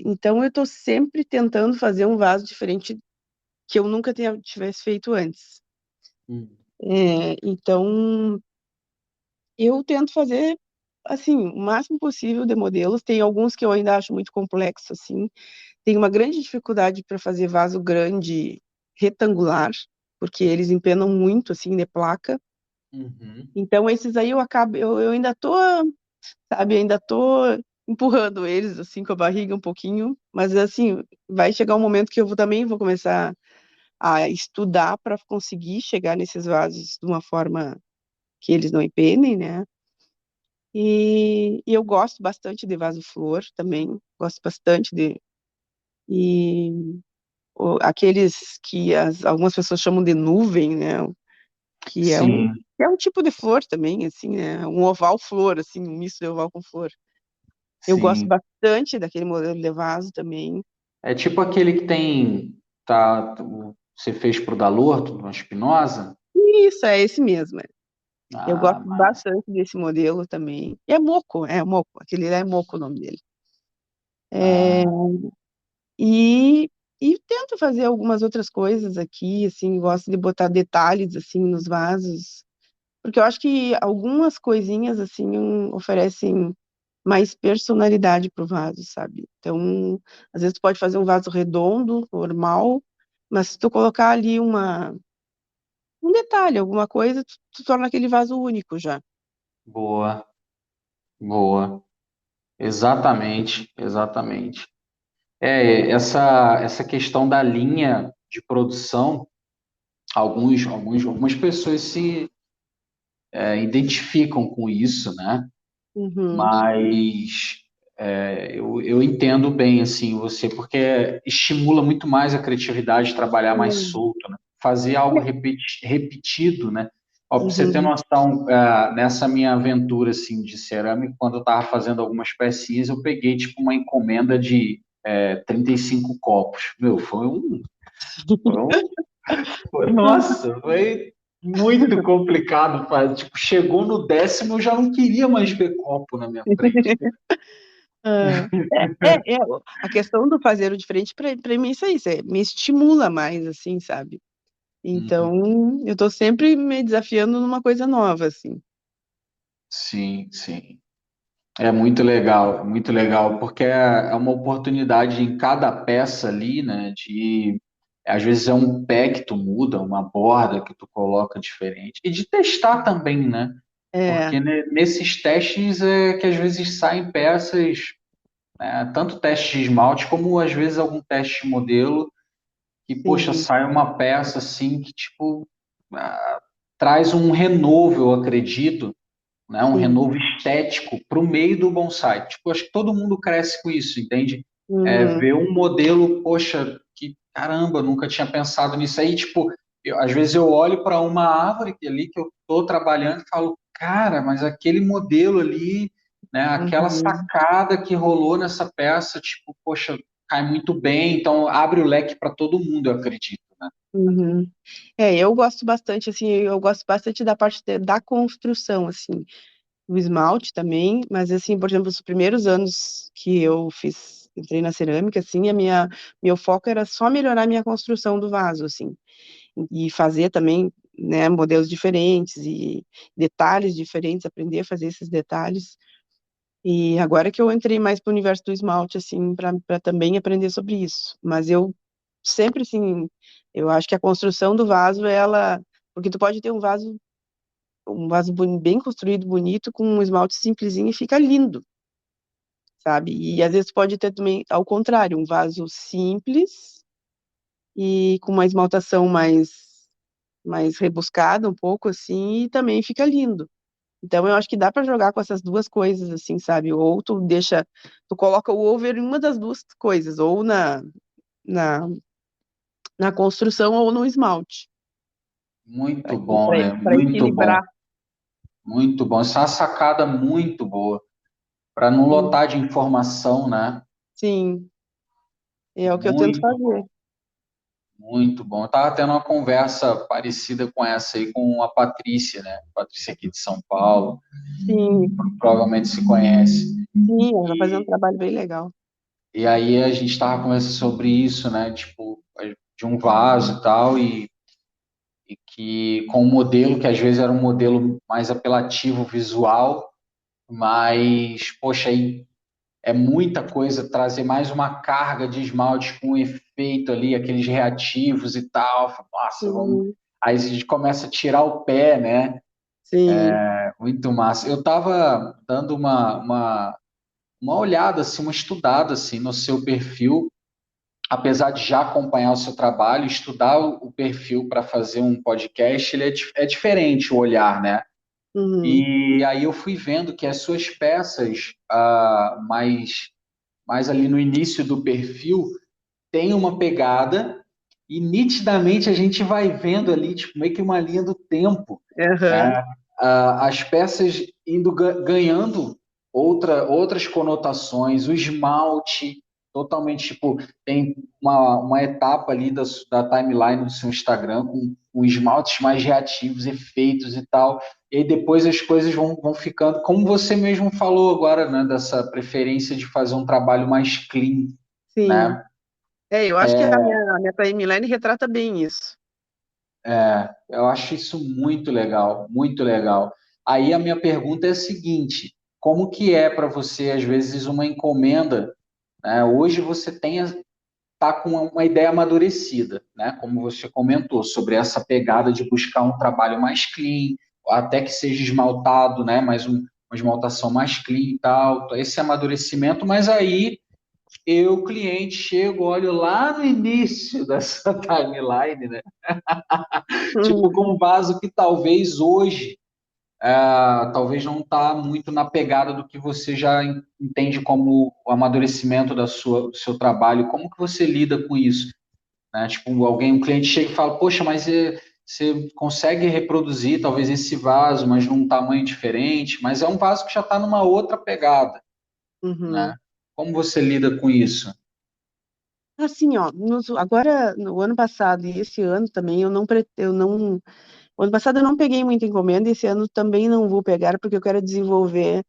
Então, eu estou sempre tentando fazer um vaso diferente que eu nunca tivesse feito antes.
Hum.
Então, eu tento fazer, assim, o máximo possível de modelos. Tem alguns que eu ainda acho muito complexos, assim. Tenho uma grande dificuldade para fazer vaso grande retangular, porque eles empenam muito, assim, de placa.
Uhum.
Então, esses aí eu ainda tô, sabe, ainda tô empurrando eles, assim, com a barriga um pouquinho. Mas, assim, vai chegar um momento que também vou começar a estudar para conseguir chegar nesses vasos de uma forma que eles não empenem, né? E eu gosto bastante de vaso-flor também, gosto bastante de. E aqueles que algumas pessoas chamam de nuvem, né?
Sim,
Que é um tipo de flor também, assim, né? Um oval-flor, assim, um misto de oval com flor. Eu gosto
sim.
bastante daquele modelo de vaso também.
É tipo aquele que tem, tá, você fez pro Dalorto, uma Espinosa?
Isso, é esse mesmo. Eu gosto
Ah,
bastante desse modelo também. É moco, aquele lá é moco o nome dele. É,
ah,
e, e tento fazer algumas outras coisas aqui, assim, gosto de botar detalhes, assim, nos vasos, porque eu acho que algumas coisinhas, assim, oferecem mais personalidade pro vaso, sabe? Então, às vezes tu pode fazer um vaso redondo, normal, mas se tu colocar ali um detalhe, alguma coisa, tu torna aquele vaso único já.
boa, boa. Exatamente, exatamente. Essa questão da linha de produção, algumas pessoas se identificam com isso, né?
Uhum.
Mas eu entendo bem assim você, porque estimula muito mais a criatividade, trabalhar mais solto, né? Fazer algo repetido, né? Ó, para você ter
Uhum.
noção, nessa minha aventura assim de cerâmica, quando eu estava fazendo algumas pecinhas, eu peguei tipo uma encomenda de 35 copos. Meu, foi um nossa, foi muito complicado. Tipo, chegou no décimo, eu já não queria mais ver copo na minha frente.
Ah, a questão do fazer o diferente, para mim, isso aí, me estimula mais, assim, sabe?
Uhum.
Então, eu tô sempre me desafiando numa coisa nova, assim.
Sim, sim. é muito legal, porque é uma oportunidade em cada peça ali, né? Às vezes é um pé que tu muda, uma borda que tu coloca diferente, e de testar também, né?
É,
Porque nesses testes é que às vezes saem peças né? Tanto teste de esmalte como às vezes algum teste de modelo que, poxa,
Sim.
sai uma peça assim que, tipo, ah, traz um renovo, eu acredito, né? Um
Sim.
renovo estético para o meio do bonsai. Tipo, acho que todo mundo cresce com isso, entende?
Uhum.
Ver um modelo, poxa, que caramba, nunca tinha pensado nisso aí. Tipo, às vezes eu olho para uma árvore ali que eu estou trabalhando e falo, cara, mas aquele modelo ali, né? Aquela
Uhum.
sacada que rolou nessa peça, tipo, poxa, cai muito bem. Então abre o leque para todo mundo, eu acredito, né?
Uhum. Eu gosto bastante, assim, eu gosto bastante da parte da construção, assim, o esmalte também, mas, assim, por exemplo, os primeiros anos que eu entrei na cerâmica, assim, meu foco era só melhorar a minha construção do vaso, assim, e fazer também, né, modelos diferentes e detalhes diferentes, aprender a fazer esses detalhes. E agora que eu entrei mais para o universo do esmalte, assim, para também aprender sobre isso. Mas eu sempre, assim, eu acho que a construção do vaso, porque tu pode ter um vaso bem construído, bonito, com um esmalte simplesinho e fica lindo, sabe? E às vezes pode ter também, ao contrário, um vaso simples e com uma esmaltação mais rebuscada, um pouco assim, e também fica lindo. Então, eu acho que dá para jogar com essas duas coisas, assim, sabe? Ou tu coloca o over em uma das duas coisas, ou na, na construção ou no esmalte,
Muito bom, né?
para
Muito bom,
equilibrar.
muito bom. Isso é uma sacada muito boa, para não
Sim,
lotar de informação, né?
sim, é o que eu tento
Muito
fazer.
Muito bom. Eu estava tendo uma conversa parecida com essa aí com a Patrícia, né? Patrícia aqui de São Paulo,
Sim,
provavelmente se conhece.
sim, ela tá fazendo um
E,
trabalho bem legal.
e aí a gente estava conversando sobre isso, né? Tipo, de um vaso e tal, e que com um modelo que às vezes era um modelo mais apelativo visual, mas, poxa, aí é muita coisa trazer mais uma carga de esmalte com efeito ali, aqueles reativos e tal. Nossa, vamos.
Sim,
Aí a gente começa a tirar o pé, né?
sim,
Muito massa. Eu estava dando uma olhada, assim, uma estudada assim, no seu perfil, apesar de já acompanhar o seu trabalho, estudar o perfil para fazer um podcast, ele é diferente o olhar, né?
uhum,
E aí eu fui vendo que as suas peças mais ali no início do perfil tem uma pegada e nitidamente a gente vai vendo ali, tipo, meio que uma linha do tempo,
aham,
né? As peças indo ganhando outras conotações, o esmalte totalmente, tipo, tem uma etapa ali da timeline do seu Instagram com esmaltes mais reativos, efeitos e tal, e aí depois as coisas vão ficando, como você mesmo falou agora, né, dessa preferência de fazer um trabalho mais clean,
sim.
né?
Eu acho que a minha timeline retrata bem isso.
Eu acho isso muito legal, muito legal. Aí a minha pergunta é a seguinte: como que é para você, às vezes, uma encomenda, né? Hoje você tá com uma ideia amadurecida, né? Como você comentou, sobre essa pegada de buscar um trabalho mais clean, até que seja esmaltado, né? Uma esmaltação mais clean e tal, esse amadurecimento, mas aí eu, cliente, chego, olho lá no início dessa timeline, né? Tipo,
Uhum,
com um vaso que talvez hoje, talvez não está muito na pegada do que você já entende como o amadurecimento do seu trabalho. Como que você lida com isso? Né? Tipo, um cliente chega e fala, poxa, mas você consegue reproduzir talvez esse vaso, mas num tamanho diferente, mas é um vaso que já está numa outra pegada, né?
uhum.
Como você lida com isso?
Assim, ó, agora, no ano passado e esse ano também, o ano passado eu não peguei muita encomenda, esse ano também não vou pegar, porque eu quero desenvolver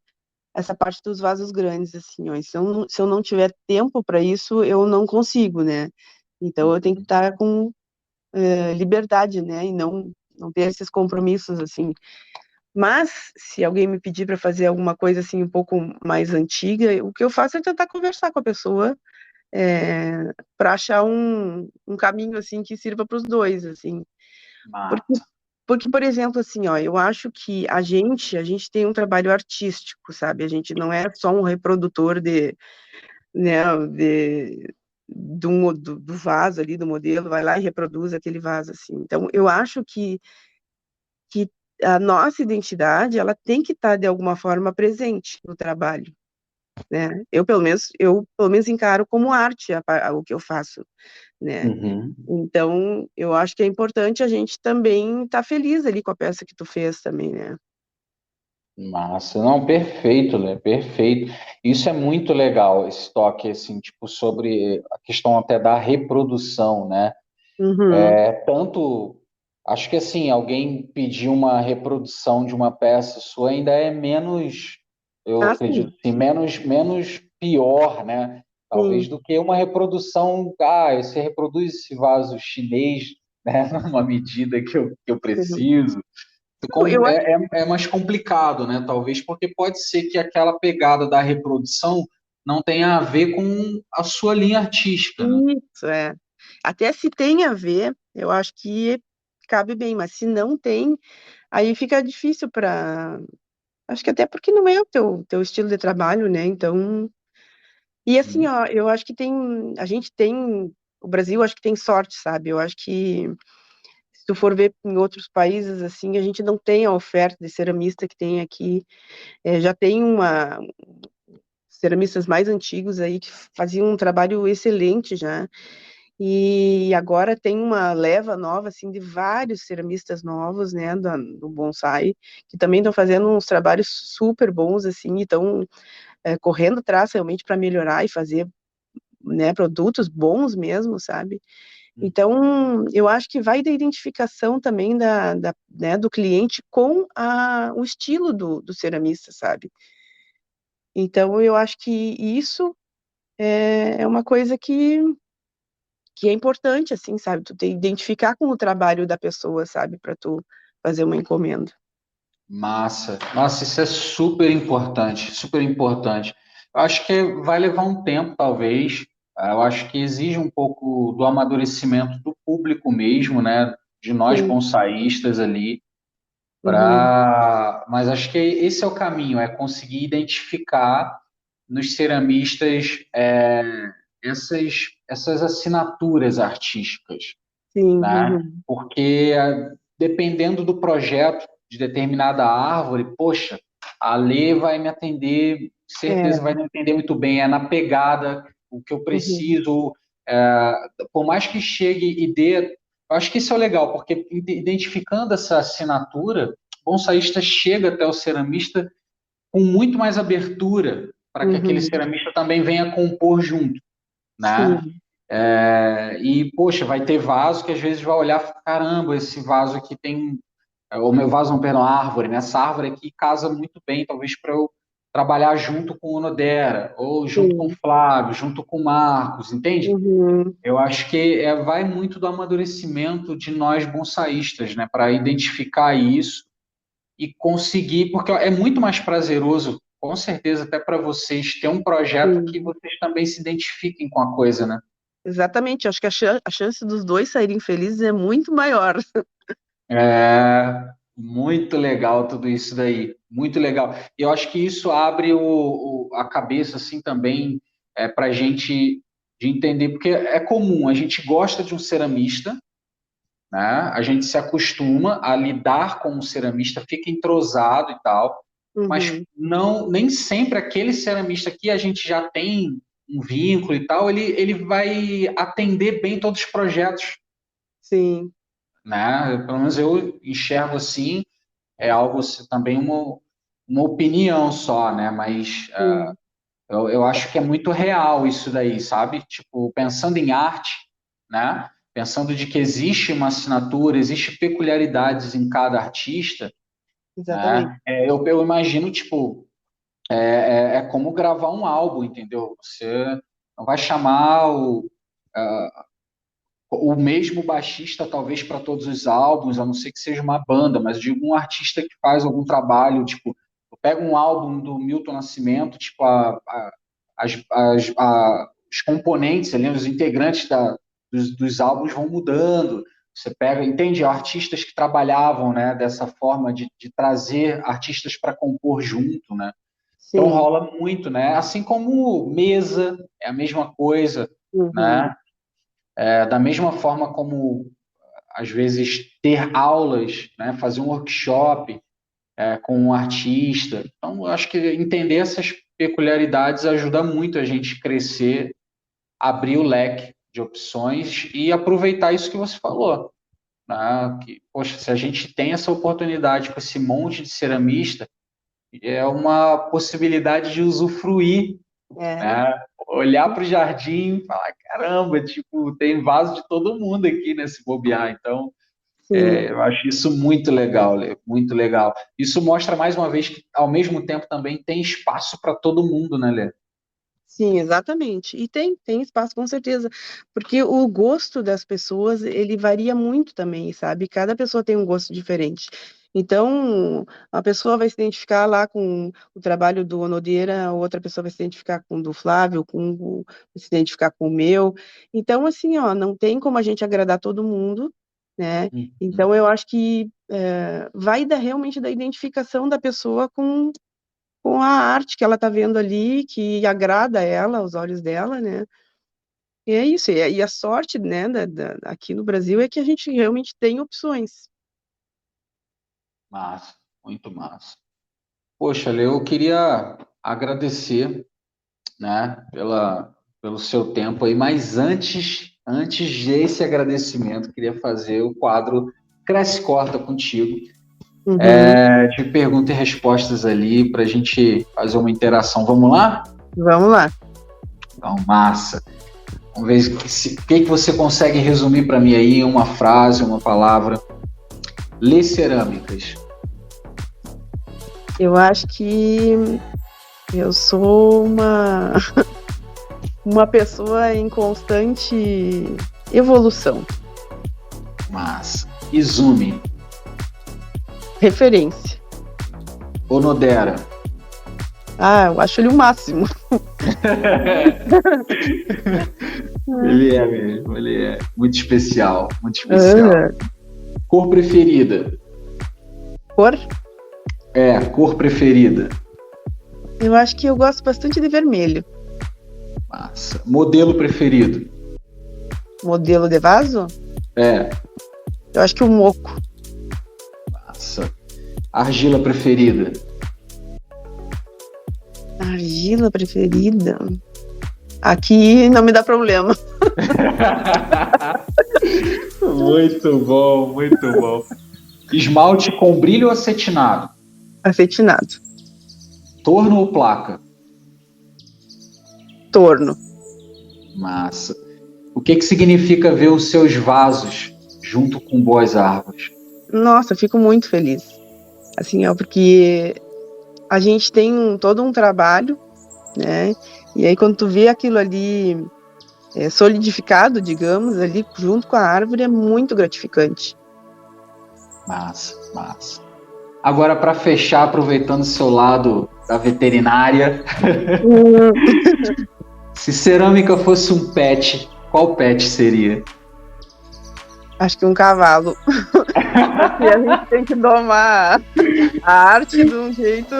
essa parte dos vasos grandes, assim, ó. E se eu não tiver tempo para isso, eu não consigo, né? Então eu tenho que estar com liberdade, né? E não ter esses compromissos, assim. Mas, se alguém me pedir para fazer alguma coisa, assim, um pouco mais antiga, o que eu faço é tentar conversar com a pessoa para achar um caminho, assim, que sirva para os dois, assim. Porque,
Mata.
porque, por exemplo, assim, ó, eu acho que a gente tem um trabalho artístico, sabe? A gente não é só um reprodutor né, do vaso ali, do modelo, vai lá e reproduz aquele vaso, assim. Então, eu acho que a nossa identidade, ela tem que estar, de alguma forma, presente no trabalho, né? Eu pelo menos encaro como arte o que eu faço, né?
Uhum.
Então, eu acho que é importante a gente também estar feliz ali com a peça que tu fez também, né?
Massa, não, perfeito, né? Perfeito. Isso é muito legal, esse toque, assim, tipo, sobre a questão até da reprodução, né?
Uhum.
É tanto, acho que assim, alguém pedir uma reprodução de uma peça sua ainda é menos, eu
Ah,
acredito,
sim,
assim, menos pior, né? Talvez
sim.
do que uma reprodução, você reproduz esse vaso chinês, né? Numa medida que eu
Uhum.
preciso.
Não, eu acho
É mais complicado, né? Talvez porque pode ser que aquela pegada da reprodução não tenha a ver com a sua linha artística, né?
que isso, é. Até se tem a ver, eu acho que cabe bem, mas se não tem, aí fica difícil para. Acho que até porque não é o teu estilo de trabalho, né? Então. E assim, ó, eu acho que tem. A gente tem. O Brasil, acho que tem sorte, sabe? Eu acho que se tu for ver em outros países, assim, a gente não tem a oferta de ceramista que tem aqui. Já tem ceramistas mais antigos aí que faziam um trabalho excelente já. E agora tem uma leva nova, assim, de vários ceramistas novos, né, do bonsai, que também estão fazendo uns trabalhos super bons, assim, e estão correndo atrás realmente para melhorar e fazer, né, produtos bons mesmo, sabe? Então, eu acho que vai da identificação também né, do cliente com o estilo do ceramista, sabe? Então, eu acho que isso é uma coisa que é importante, assim, sabe? Tu te identificar com o trabalho da pessoa, sabe? Para tu fazer uma encomenda.
Massa. Nossa, isso é super importante, super importante. Eu acho que vai levar um tempo, talvez. Eu acho que exige um pouco do amadurecimento do público mesmo, né? De nós
Sim.
bonsaístas ali,
Uhum.
mas acho que esse é o caminho, é conseguir identificar nos ceramistas essas assinaturas artísticas,
Sim.
né?
Uhum.
Porque dependendo do projeto de determinada árvore, poxa, a Lê vai me atender, certeza
É.
vai me atender muito bem, é na pegada, o que eu
Uhum.
preciso, é, por mais que chegue e dê, eu acho que isso é o legal, porque identificando essa assinatura, o bonsaísta chega até o ceramista com muito mais abertura para que aquele
Uhum.
ceramista também venha compor junto, né?
Sim.
E, poxa, vai ter vaso que às vezes vai olhar, caramba, esse vaso aqui tem. O meu vaso, não, perdão, a árvore, né? Essa árvore aqui casa muito bem, talvez para eu trabalhar junto com o Onodera, ou junto com o
Sim.
Flávio, junto com o Marcos, entende?
Uhum.
Eu acho que vai muito do amadurecimento de nós bonsaístas, né? Para identificar isso e conseguir, porque é muito mais prazeroso, com certeza, até para vocês, ter um projeto que
Sim.
vocês também se identifiquem com a coisa, né?
Exatamente. Acho que a chance dos dois saírem felizes é muito maior.
É muito legal tudo isso daí, muito legal. E eu acho que isso abre a cabeça assim também para a gente de entender, porque é comum, a gente gosta de um ceramista, né? A gente se acostuma a lidar com um ceramista, fica entrosado e tal, mas
Uhum.
não nem sempre aquele ceramista que a gente já tem um vínculo e tal, ele vai atender bem todos os projetos,
Sim.
né? Pelo menos eu enxergo assim, é algo também uma opinião só, né? Mas
Sim.
eu acho que é muito real isso daí, sabe? Tipo, pensando em arte, né? Pensando de que existe uma assinatura, existe peculiaridades em cada artista,
Exatamente.
né? Eu imagino, tipo, é como gravar um álbum, entendeu? Você não vai chamar o mesmo baixista, talvez, para todos os álbuns, a não ser que seja uma banda, mas digo um artista que faz algum trabalho, tipo, eu pego um álbum do Milton Nascimento, tipo, os componentes ali, os integrantes dos álbuns vão mudando. Você pega, entende? Artistas que trabalhavam, né, dessa forma de trazer artistas para compor junto, né? Então
sim.
rola muito, né? Assim como mesa é a mesma coisa,
Uhum.
né? Da mesma forma como às vezes ter aulas, né? Fazer um workshop com um artista. Então, eu acho que entender essas peculiaridades ajuda muito a gente crescer, abrir o leque de opções e aproveitar isso que você falou, né? Que, poxa, se a gente tem essa oportunidade com esse monte de ceramista, é uma possibilidade de usufruir,
É,
né? Olhar para o jardim e falar, caramba, tipo, tem vaso de todo mundo aqui nesse bobear. Então,
sim.
eu acho isso muito legal, Lê, muito legal. Isso mostra mais uma vez que, ao mesmo tempo, também tem espaço para todo mundo, né, Lê?
Sim, exatamente. E tem espaço com certeza, porque o gosto das pessoas, ele varia muito também, sabe? Cada pessoa tem um gosto diferente. Então, a pessoa vai se identificar lá com o trabalho do Onodeira, a outra pessoa vai se identificar com o do Flávio, vai se identificar com o meu. Então, assim, ó, não tem como a gente agradar todo mundo, né?
Uhum.
Então, eu acho que vai realmente da identificação da pessoa com a arte que ela está vendo ali, que agrada ela, aos olhos dela, né? E é isso. E a sorte, né, aqui no Brasil é que a gente realmente tem opções.
Massa, muito massa. Poxa, Lê, eu queria agradecer, né, pelo seu tempo aí, mas antes desse agradecimento, queria fazer o quadro Cresce e Corta contigo.
Uhum.
De perguntas e respostas ali para a gente fazer uma interação. Vamos lá?
Vamos lá.
Então, massa. Vamos ver o que você consegue resumir para mim aí em uma frase, uma palavra. Lê cerâmicas.
Eu acho que eu sou uma pessoa em constante evolução,
Massa. Izumi.
referência.
Onodera.
Ah, eu acho ele o máximo.
Ele é mesmo, ele é muito especial, muito especial.
Ah,
Cor preferida.
cor?
Cor preferida.
Eu acho que eu gosto bastante de vermelho.
Massa. Modelo preferido.
Modelo de vaso?
É,
Eu acho que o moco.
massa. Argila preferida.
Argila preferida? Aqui não me dá problema.
Muito bom, muito bom. Esmalte com brilho ou acetinado?
Acetinado.
Torno ou placa?
Torno.
Massa. O que significa ver os seus vasos junto com boas árvores?
Nossa, fico muito feliz. Assim, ó, porque a gente tem todo um trabalho, né? E aí quando tu vê aquilo ali solidificado, digamos, ali junto com a árvore, é muito gratificante.
Massa, massa. Agora, para fechar, aproveitando o seu lado da veterinária, se cerâmica fosse um pet, qual pet seria?
Acho que um cavalo. Porque a gente tem que domar a arte de um jeito,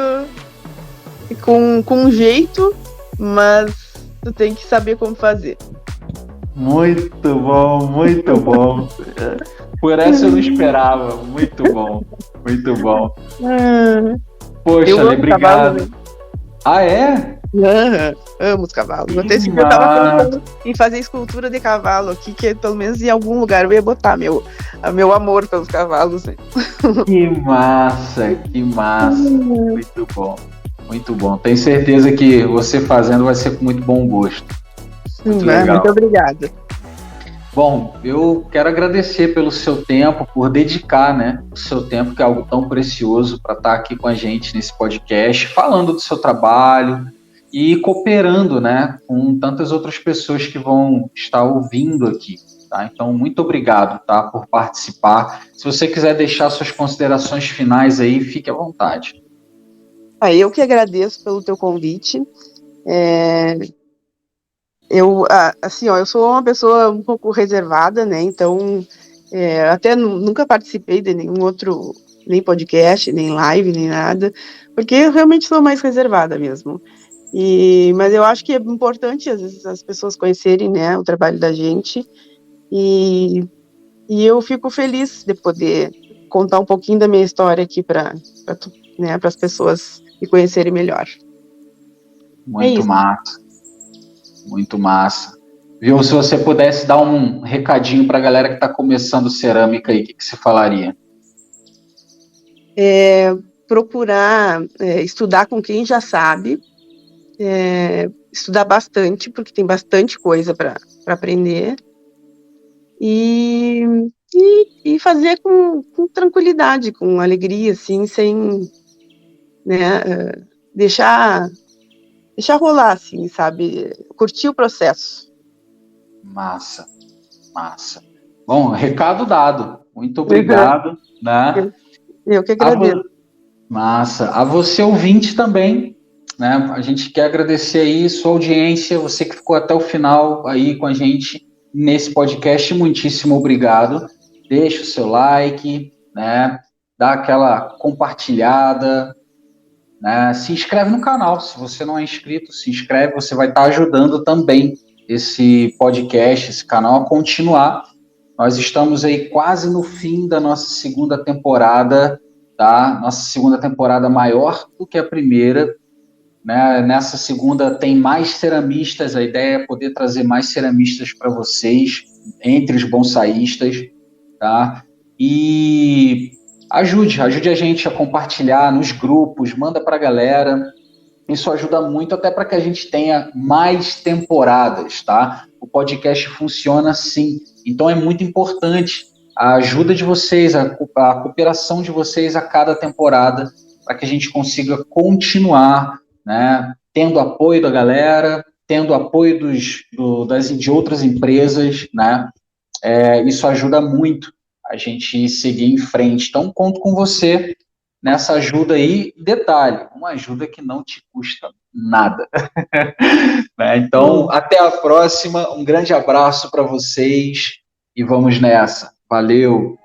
com um jeito, mas tu tem que saber como fazer.
Muito bom, muito bom. Por essa eu não esperava. Muito bom, muito bom. Poxa,
Eu
Ale,
amo cavalo, né?
obrigado. Ah, é?
Amo os cavalos. Até esse
Que
dia eu tava
massa.
pensando em fazer escultura de cavalo aqui, que pelo menos em algum lugar eu ia botar meu amor pelos cavalos, né?
Que massa, que massa. Muito bom, muito bom. Tenho certeza que você fazendo vai ser com muito bom gosto. Muito
Muito
legal.
obrigada.
Bom, eu quero agradecer pelo seu tempo, por dedicar, né, o seu tempo, que é algo tão precioso, para estar aqui com a gente nesse podcast, falando do seu trabalho e cooperando, né, com tantas outras pessoas que vão estar ouvindo aqui, tá? Então, muito obrigado, tá, por participar. Se você quiser deixar suas considerações finais aí, fique à vontade.
Eu que agradeço pelo teu convite. Assim, ó, eu sou uma pessoa um pouco reservada, né? Então, até nunca participei de nenhum outro nem podcast, nem live, nem nada, porque eu realmente sou mais reservada mesmo. Mas eu acho que é importante, às vezes, as pessoas conhecerem, né, o trabalho da gente, e, e eu fico feliz de poder contar um pouquinho da minha história aqui para né, as pessoas me conhecerem melhor. É
Muito
isso.
massa, muito massa. Viu? Se você pudesse dar um recadinho para a galera que está começando cerâmica aí, o que você falaria?
Procurar estudar com quem já sabe, estudar bastante, porque tem bastante coisa para aprender, e, e fazer com tranquilidade, com alegria, assim, sem, né, deixar rolar, assim, sabe? Curtir o processo.
Massa, massa. Bom, recado dado. Muito
Uhum.
obrigado, né?
Eu que
A
agradeço.
vo- Massa. A você ouvinte também, né? A gente quer agradecer aí sua audiência, você que ficou até o final aí com a gente nesse podcast, muitíssimo obrigado. Deixa o seu like, né? Dá aquela compartilhada, né? Se inscreve no canal, se você não é inscrito, se inscreve, você vai estar ajudando também esse podcast, esse canal a continuar. Nós estamos aí quase no fim da nossa segunda temporada, tá? Nossa segunda temporada maior do que a primeira, né? Nessa segunda tem mais ceramistas, a ideia é poder trazer mais ceramistas para vocês, entre os bonsaístas, tá? E ajude a gente a compartilhar nos grupos, manda para a galera. Isso ajuda muito até para que a gente tenha mais temporadas, tá? O podcast funciona assim. Então é muito importante a ajuda de vocês, a cooperação de vocês a cada temporada, para que a gente consiga continuar, né? Tendo apoio da galera, tendo apoio de outras empresas, né? Isso ajuda muito a gente seguir em frente. Então, conto com você nessa ajuda aí. Detalhe, uma ajuda que não te custa nada. Né? Então,
Hum.
até a próxima. Um grande abraço para vocês e vamos nessa. Valeu!